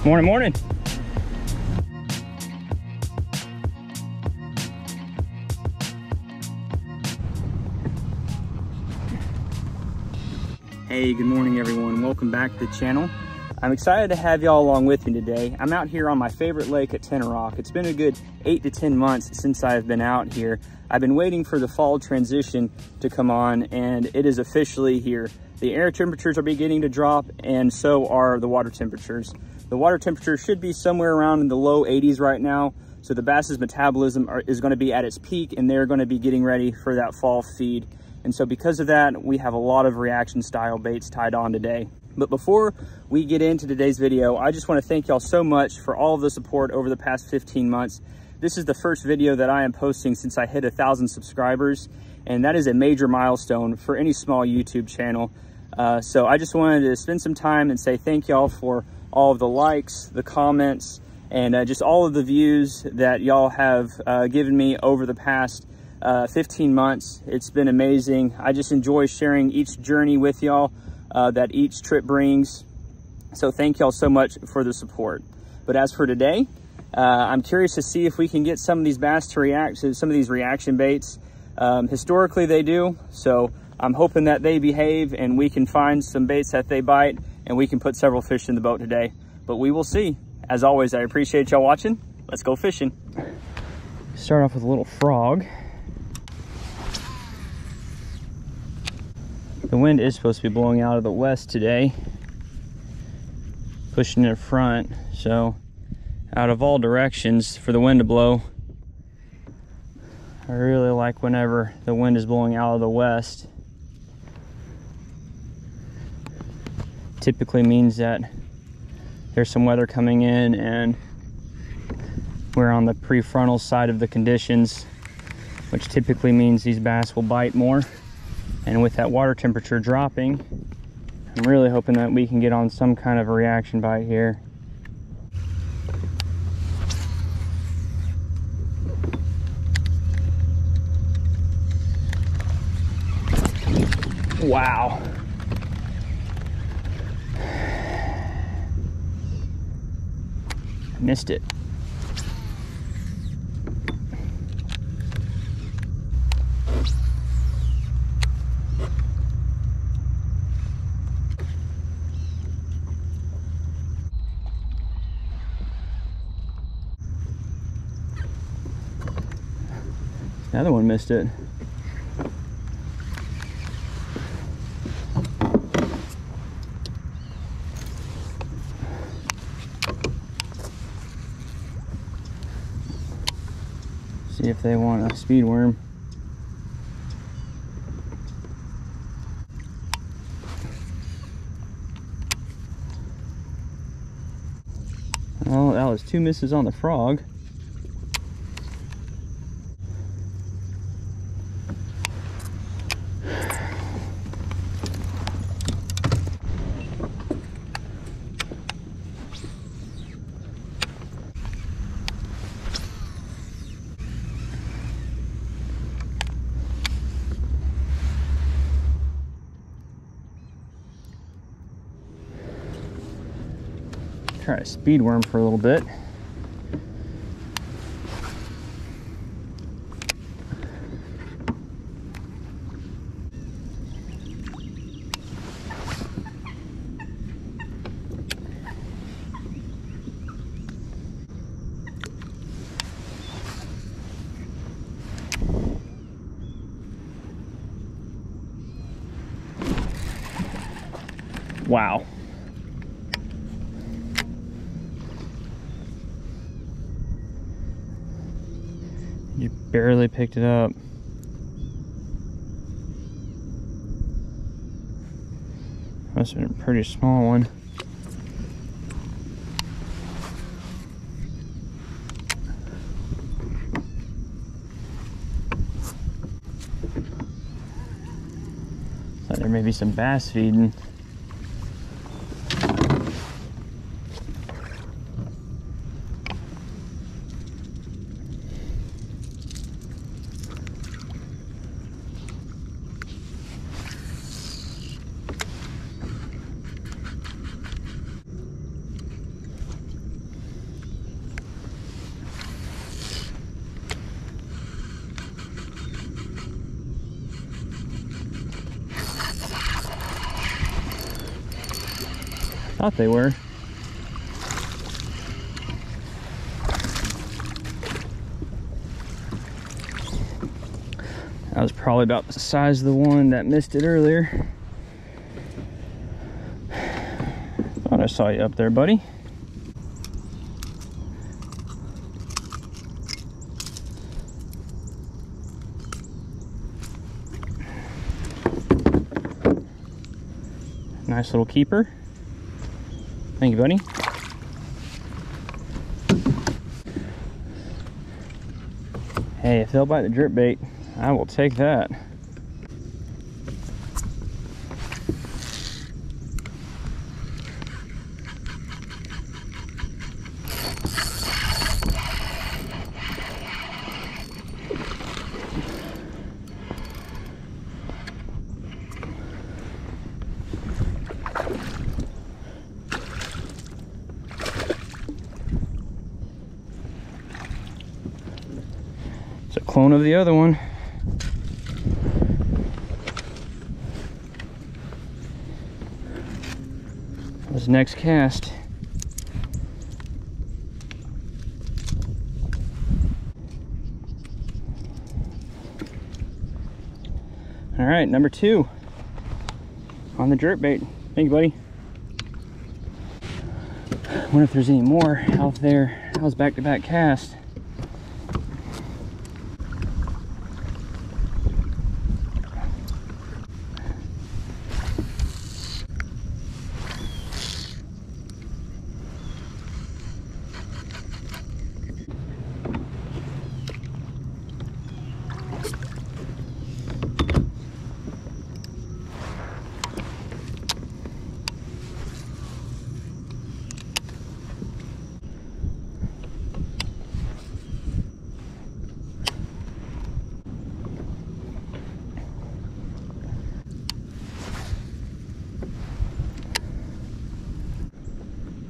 Morning, morning. Hey, good morning everyone. Welcome back to the channel. I'm excited to have y'all along with me today. I'm out here on my favorite lake at Tenoroc. It's been a good 8 to 10 months since I've been out here. I've been waiting for the fall transition to come on, and it is officially here. The air temperatures are beginning to drop, and so are the water temperatures. The water temperature should be somewhere around in the low 80s right now, so the bass's metabolism is going to be at its peak, and they're going to be getting ready for that fall feed. And so because of that, we have a lot of reaction style baits tied on today. But before we get into today's video, I just want to thank y'all so much for all of the support over the past 15 months. This is the first video that I am posting since I hit 1,000 subscribers, and that is a major milestone for any small YouTube channel. So I just wanted to spend some time and say thank y'all for all of the likes, the comments, and just all of the views that y'all have given me over the past 15 months. It's been amazing. I just enjoy sharing each journey with y'all that each trip brings. So thank y'all so much for the support. But as for today, I'm curious to see if we can get some of these bass to react to some of these reaction baits. Historically they do, so I'm hoping that they behave and we can find some baits that they bite and we can put several fish in the boat today. But we will see. As always, I appreciate y'all watching. Let's go fishing. Start off with a little frog. The wind is supposed to be blowing out of the west today, pushing in front, so out of all directions for the wind to blow. I really like whenever the wind is blowing out of the west. Typically means that there's some weather coming in and we're on the prefrontal side of the conditions, which typically means these bass will bite more. And with that water temperature dropping, I'm really hoping that we can get on some kind of a reaction bite here. Wow. I missed it. The other one missed it. See if they want a speed worm. Oh, that was 2 misses on the frog. Try a speed worm for a little bit. Wow. You barely picked it up. Must have been a pretty small one. Thought there may be some bass feeding. Thought they were. That was probably about the size of the one that missed it earlier. Thought I saw you up there, buddy. Nice little keeper. Thank you, buddy. Hey, if they'll bite the jerkbait, I will take that. It's a clone of the other one. This next cast. All right, number 2 on the jerkbait. Thank you, buddy. I wonder if there's any more out there. That was back-to-back cast.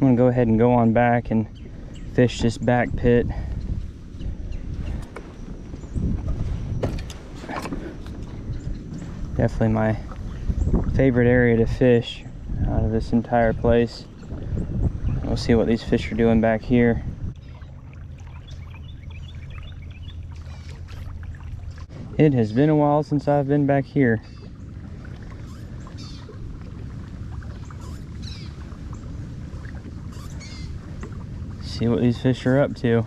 I'm gonna go ahead and go on back and fish this back pit. Definitely my favorite area to fish out of this entire place. We'll see what these fish are doing back here. It has been a while since I've been back here. See what these fish are up to.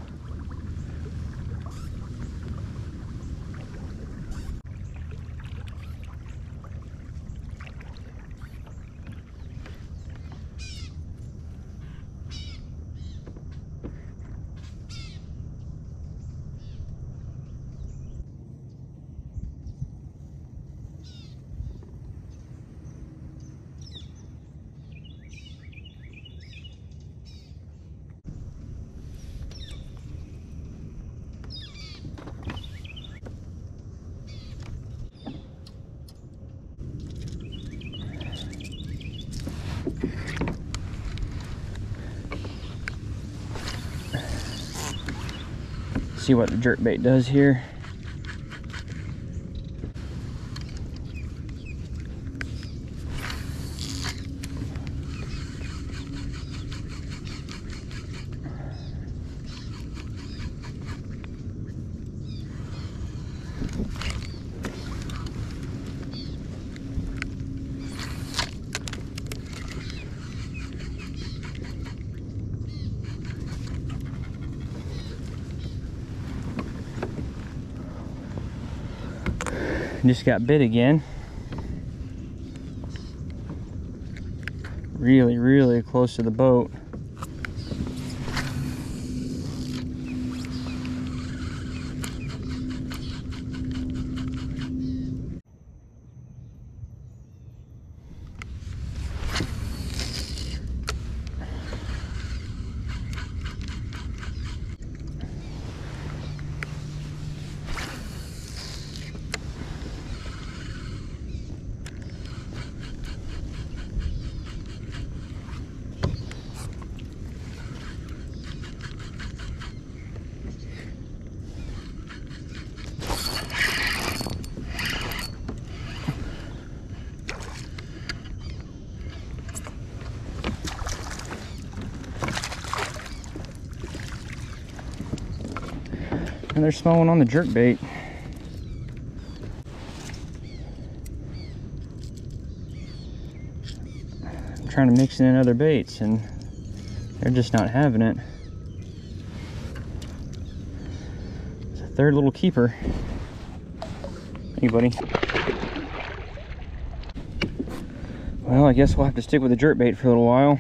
See what the jerkbait does here. Just got bit again. Really close to the boat. Another small one on the jerkbait. I'm trying to mix in other baits and they're just not having it. It's a third little keeper. Hey, buddy. Well, I guess we'll have to stick with the jerkbait for a little while.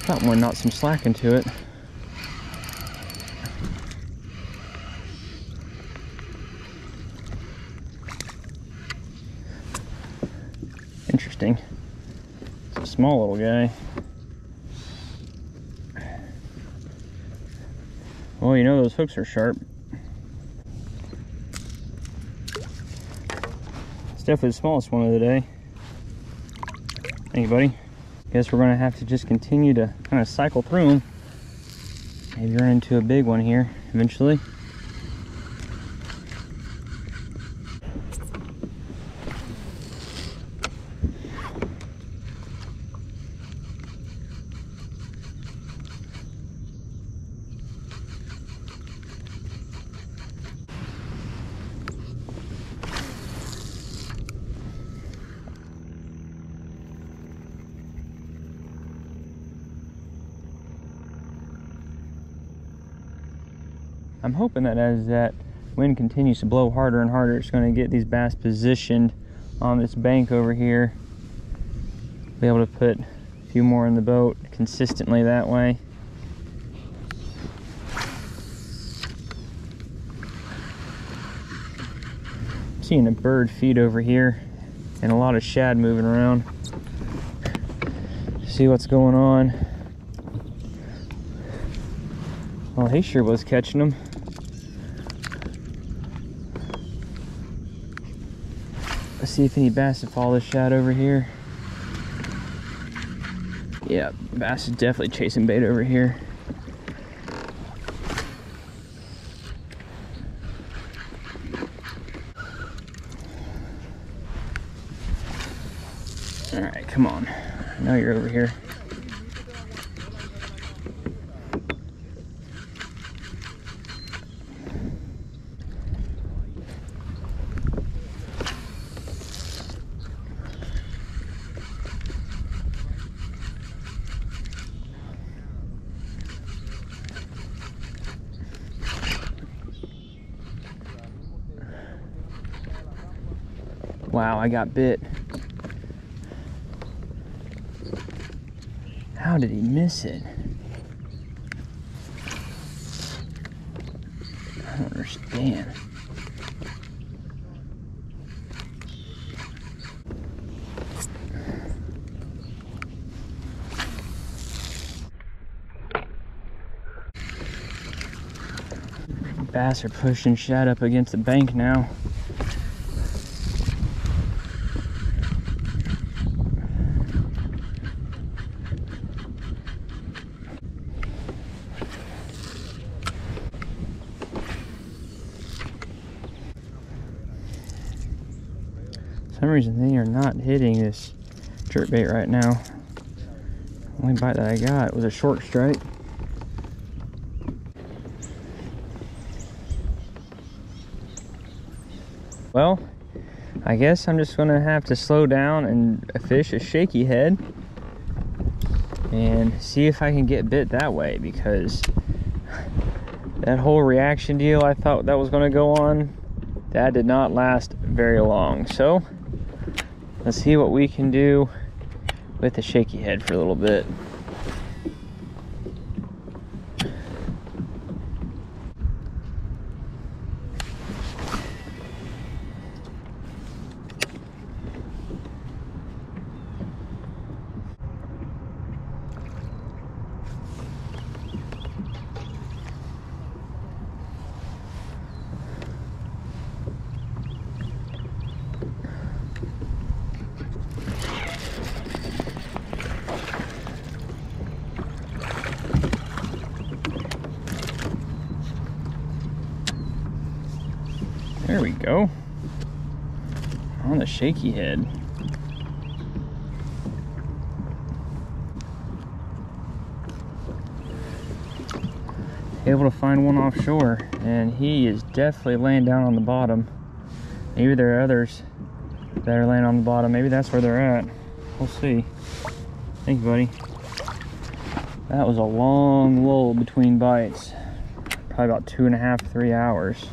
Got one, not some slack into it. Interesting. It's a small little guy. Well, you know those hooks are sharp. It's definitely the smallest one of the day. Thank you, buddy. Guess we're going to have to just continue to kind of cycle through them. Maybe run into a big one here eventually. I'm hoping that as that wind continues to blow harder and harder, it's going to get these bass positioned on this bank over here. Be able to put a few more in the boat consistently that way. I'm seeing a bird feed over here and a lot of shad moving around. See what's going on. Well, he sure was catching them. Let's see if any bass have followed this shad over here. Yeah, bass is definitely chasing bait over here. All right, come on. I know you're over here. Wow, I got bit. How did he miss it? I don't understand. Bass are pushing shad up against the bank now. For some reason they are not hitting this jerkbait right now. The only bite that I got was a short strike. Well, I guess I'm just gonna have to slow down and fish a shaky head and see if I can get bit that way, because that whole reaction deal I thought that was gonna go on, that did not last very long. So let's see what we can do with the shaky head for a little bit. There we go. On the shaky head. Able to find one offshore, and he is definitely laying down on the bottom. Maybe there are others that are laying on the bottom. Maybe that's where they're at. We'll see. Thank you, buddy. That was a long lull between bites. Probably about 2.5 to 3 hours.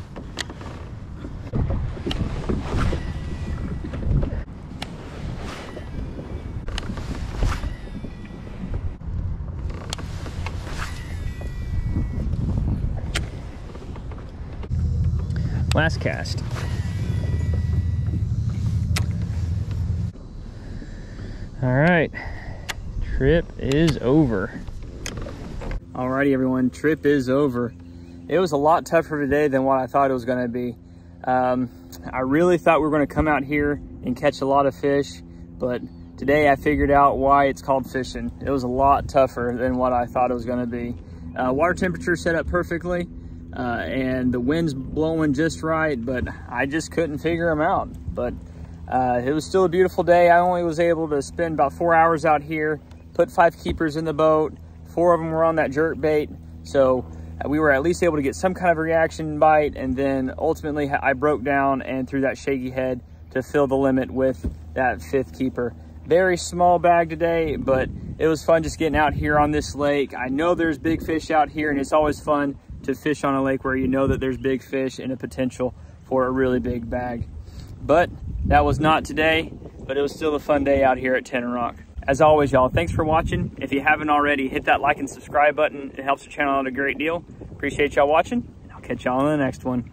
Last cast. All right, trip is over. Alrighty everyone, trip is over. It was a lot tougher today than what I thought it was gonna be. I really thought we were gonna come out here and catch a lot of fish, but today I figured out why it's called fishing. It was a lot tougher than what I thought it was gonna be. Water temperature set up perfectly. And the wind's blowing just right, but I just couldn't figure them out. But it was still a beautiful day. I only was able to spend about 4 hours out here, put 5 keepers in the boat. 4 of them were on that jerkbait, so we were at least able to get some kind of a reaction bite, and then ultimately I broke down and threw that shaky head to fill the limit with that 5th keeper. Very small bag today, but it was fun just getting out here on this lake. I know there's big fish out here, and it's always fun to fish on a lake where you know that there's big fish and a potential for a really big bag. But that was not today, but it was still a fun day out here at Tenoroc. As always, y'all, thanks for watching. If you haven't already, hit that like and subscribe button. It helps the channel out a great deal. Appreciate y'all watching, and I'll catch y'all on the next one.